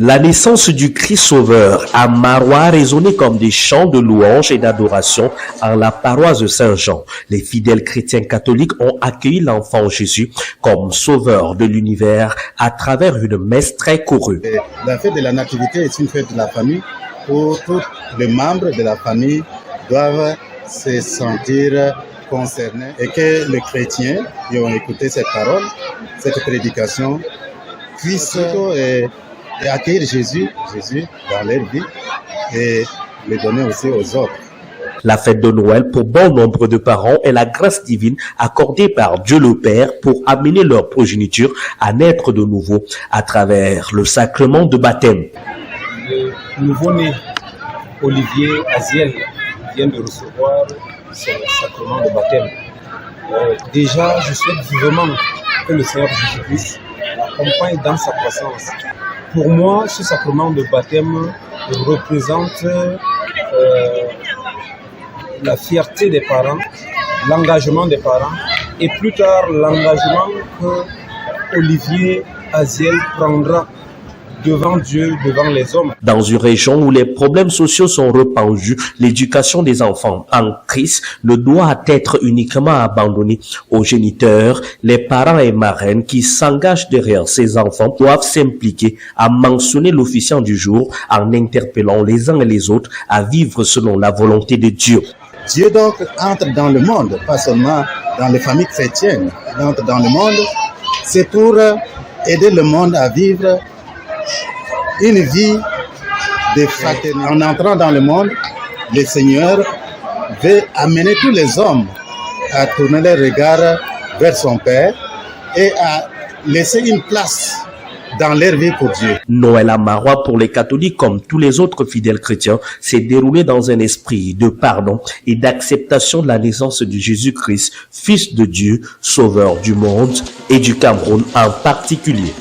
La naissance du Christ Sauveur à Maroua résonnait comme des chants de louange et d'adoration en la paroisse de Saint-Jean. Les fidèles chrétiens catholiques ont accueilli l'enfant Jésus comme sauveur de l'univers à travers une messe très courue. La fête de la Nativité est une fête de la famille où tous les membres de la famille doivent se sentir concernés et que les chrétiens qui ont écouté cette parole, cette prédication, puissent accueillir Jésus dans leur vie et le donner aussi aux autres. La fête de Noël pour bon nombre de parents est la grâce divine accordée par Dieu le Père pour amener leur progéniture à naître de nouveau à travers le sacrement de baptême. Le nouveau-né Olivier Aziel vient de recevoir son sacrement de baptême. Déjà, je souhaite vivement que le Seigneur Jésus-Christ l'accompagne dans sa croissance. Pour moi, ce sacrement de baptême représente la fierté des parents, l'engagement des parents et plus tard l'engagement que Olivier Aziel prendra devant Dieu, devant les hommes. Dans une région où les problèmes sociaux sont répandus, l'éducation des enfants en Christ ne doit être uniquement abandonnée aux géniteurs. Les parents et marraines qui s'engagent derrière ces enfants doivent s'impliquer à mentionner l'officiant du jour en interpellant les uns et les autres à vivre selon la volonté de Dieu. Dieu donc entre dans le monde, pas seulement dans les familles chrétiennes. Il entre dans le monde, c'est pour aider le monde à vivre une vie de fraternité. En entrant dans le monde, le Seigneur veut amener tous les hommes à tourner leur regard vers son Père et à laisser une place dans leur vie pour Dieu. Noël à Maroua pour les catholiques comme tous les autres fidèles chrétiens s'est déroulé dans un esprit de pardon et d'acceptation de la naissance de Jésus-Christ, Fils de Dieu, Sauveur du monde et du Cameroun en particulier.